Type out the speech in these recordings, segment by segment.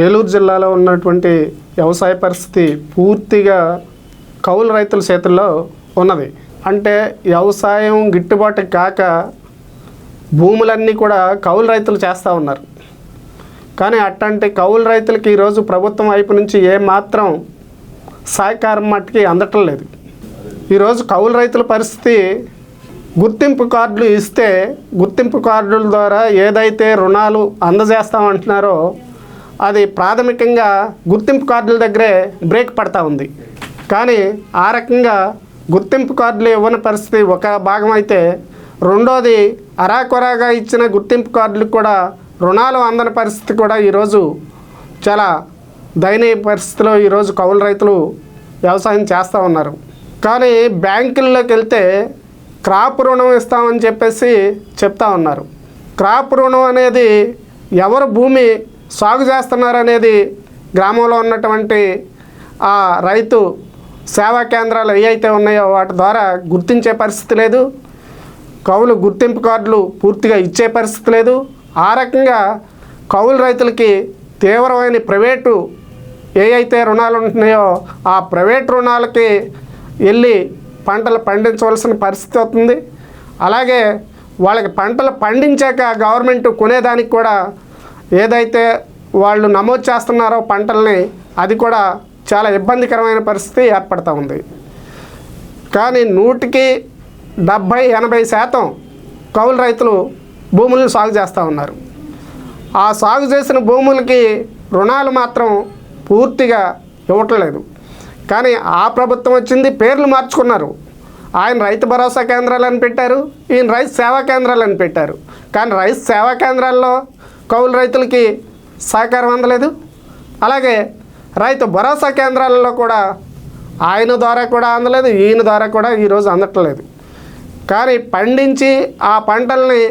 ఏలూరు జిల్లాలో ఉన్నటువంటి వ్యవసాయ పరిస్థితి పూర్తిగా కౌలు రైతుల చేతుల్లో ఉన్నది. అంటే వ్యవసాయం గిట్టుబాటు కాక భూములన్నీ కూడా కౌలు రైతులు చేస్తూ ఉన్నారు. కానీ అట్లాంటి కౌలు రైతులకి ఈరోజు ప్రభుత్వం వైపు నుంచి ఏమాత్రం సహకారం మట్టుకి అందటం లేదు. ఈరోజు కౌలు రైతుల పరిస్థితి గుర్తింపు కార్డులు ఇస్తే గుర్తింపు కార్డుల ద్వారా ఏదైతే రుణాలు అందజేస్తామంటున్నారో అది ప్రాథమికంగా గుర్తింపు కార్డుల దగ్గరే బ్రేక్ పడతా ఉంది. కానీ ఆ రకంగా గుర్తింపు కార్డులు ఇవ్వని పరిస్థితి ఒక భాగం అయితే, రెండోది అరాకొరాగా ఇచ్చిన గుర్తింపు కార్డులకు కూడా రుణాలు అందని పరిస్థితి కూడా ఈరోజు చాలా దయనీయ పరిస్థితిలో ఈరోజు కౌలు రైతులు వ్యవసాయం చేస్తూ ఉన్నారు. కానీ బ్యాంకుల్లోకి వెళ్తే క్రాప్ రుణం ఇస్తామని చెప్పేసి చెప్తా ఉన్నారు. క్రాప్ రుణం అనేది ఎవరు భూమి సాగు చేస్తున్నారనేది గ్రామంలో ఉన్నటువంటి ఆ రైతు సేవా కేంద్రాలు ఏవైతే ఉన్నాయో వాటి ద్వారా గుర్తించే పరిస్థితి లేదు. కౌలు గుర్తింపు కార్డులు పూర్తిగా ఇచ్చే పరిస్థితి లేదు. ఆ రకంగా కౌలు రైతులకి తీవ్రమైన ప్రైవేటు ఏవైతే రుణాలు ఉంటున్నాయో ఆ ప్రైవేట్ రుణాలకి వెళ్ళి పంటలు పండించవలసిన పరిస్థితి అవుతుంది. అలాగే వాళ్ళకి పంటలు పండించాక గవర్నమెంట్ కొనేదానికి కూడా ఏదైతే వాళ్ళు నమోదు చేస్తున్నారో పంటల్ని అది కూడా చాలా ఇబ్బందికరమైన పరిస్థితి ఏర్పడుతూ ఉంది. కానీ 100కి 70-80% కౌలు రైతులు భూములను సాగు చేస్తూ ఉన్నారు. ఆ సాగు చేసిన భూములకి రుణాలు మాత్రం పూర్తిగా ఇవ్వట్లేదు. కానీ ఆ ప్రభుత్వం వచ్చింది, పేర్లు మార్చుకున్నారు. ఆయన రైతు భరోసా కేంద్రాలని పెట్టారు, ఈయన రైతు సేవా కేంద్రాలని పెట్టారు. కానీ రైతు సేవా కేంద్రాల్లో కౌలు రైతులకి సహకారం అందలేదు. అలాగే రైతు భరోసా కేంద్రాలలో కూడా ఆయన ద్వారా కూడా అందలేదు, ఈయన ద్వారా కూడా ఈరోజు అందట్లేదు. కానీ పండించి ఆ పంటల్ని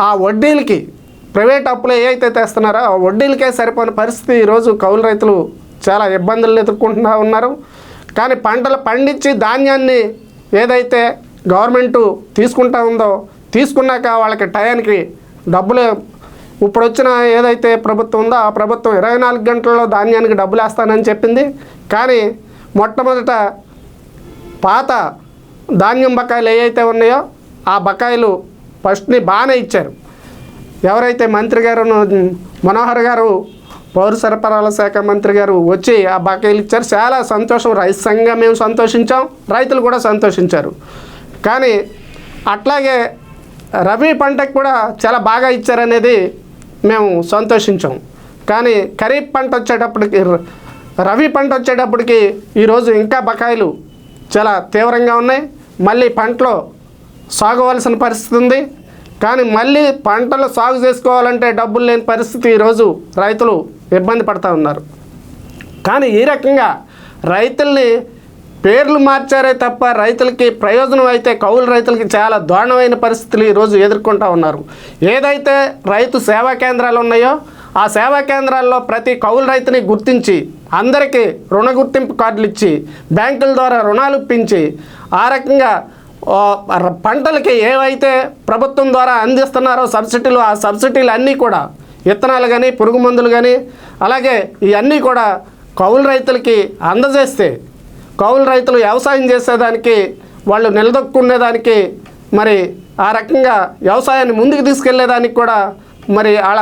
ఆ వడ్డీలకి ప్రైవేట్ అప్పులు ఏవైతే తెస్తున్నారో ఆ వడ్డీలకే సరిపోయిన పరిస్థితి ఈరోజు కౌలు రైతులు చాలా ఇబ్బందులు ఎదుర్కొంటూ ఉన్నారు. కానీ పంటలు పండించి ధాన్యాన్ని ఏదైతే గవర్నమెంటు తీసుకుంటా ఉందో తీసుకున్నాక వాళ్ళకి టయానికి డబ్బులు ఇప్పుడు వచ్చిన ఏదైతే ప్రభుత్వం ఉందో ఆ ప్రభుత్వం 24 గంటల్లో ధాన్యానికి డబ్బులు వేస్తానని చెప్పింది. కానీ మొట్టమొదట పాత ధాన్యం బకాయిలు ఏవైతే ఉన్నాయో ఆ బకాయిలు ఫస్ట్ని బాగానే ఇచ్చారు. ఎవరైతే మంత్రి గారు మనోహర్ గారు పౌర సరఫరాల శాఖ మంత్రి గారు వచ్చి ఆ బకాయిలు ఇచ్చారు. చాలా సంతోషం, రైతు సంఘంగా మేము సంతోషించాం, రైతులు కూడా సంతోషించారు. కానీ అట్లాగే రబీ పంటకు కూడా చాలా బాగా ఇచ్చారనేది మేము సంతోషించాం. కానీ ఖరీఫ్ పంట వచ్చేటప్పటికి రబీ పంట వచ్చేటప్పటికి ఈరోజు ఇంకా బకాయిలు చాలా తీవ్రంగా ఉన్నాయి. మళ్ళీ పంటలో సాగవలసిన పరిస్థితి ఉంది. కానీ మళ్ళీ పంటలు సాగు చేసుకోవాలంటే డబ్బులు లేని పరిస్థితి ఈరోజు రైతులు ఇబ్బంది పడుతూ ఉన్నారు. కానీ ఈ రకంగా రైతుల్ని పేర్లు మార్చారే తప్ప రైతులకి ప్రయోజనం అయితే కౌలు రైతులకి చాలా దారుణమైన పరిస్థితులు ఈరోజు ఎదుర్కొంటూ ఉన్నారు. ఏదైతే రైతు సేవా కేంద్రాలు ఉన్నాయో ఆ సేవా కేంద్రాల్లో ప్రతి కౌలు రైతుని గుర్తించి అందరికీ రుణ గుర్తింపు కార్డులు ఇచ్చి బ్యాంకుల ద్వారా రుణాలు ఇప్పించి ఆ రకంగా పంటలకి ఏవైతే ప్రభుత్వం ద్వారా అందిస్తున్నారో సబ్సిడీలు, ఆ సబ్సిడీలు అన్నీ కూడా విత్తనాలు కానీ పురుగు మందులు కానీ అలాగే ఇవన్నీ కూడా కౌలు రైతులకి అందజేస్తే కౌలు రైతులు వ్యవసాయం చేసేదానికి వాళ్ళు నిలదొక్కునేదానికి మరి ఆ రకంగా వ్యవసాయాన్ని ముందుకు తీసుకెళ్లేదానికి కూడా మరి వాళ్ళ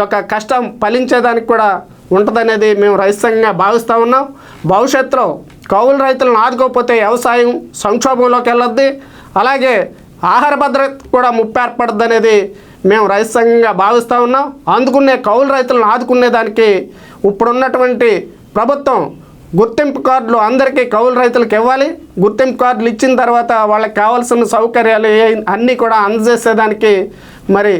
యొక్క కష్టం ఫలించేదానికి కూడా ఉంటుందనేది మేము రైతు సంఘంగా భావిస్తూ ఉన్నాం. భవిష్యత్తులో కౌలు రైతులను ఆదుకోకపోతే వ్యవసాయం సంక్షోభంలోకి వెళ్ళొద్ది. అలాగే ఆహార భద్రత కూడా ముప్పు ఏర్పడుద్ది అనేది మేము రైతు సంఘంగా భావిస్తూ ఉన్నాం. అందుకునే కౌలు రైతులను ఆదుకునేదానికి ఇప్పుడున్నటువంటి ప్రభుత్వం గుర్తింపు కార్డులు అందరికీ కౌలు రైతులకు ఇవ్వాలి. గుర్తింపు కార్డులు ఇచ్చిన తర్వాత వాళ్ళకి కావాల్సిన సౌకర్యాలు అన్నీ కూడా అందజేసేదానికి మరి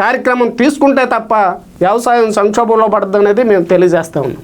కార్యక్రమం తీసుకుంటే తప్ప వ్యవసాయం సంక్షోభంలో పడుతుంది అనేది మేము తెలియజేస్తూ ఉన్నాం.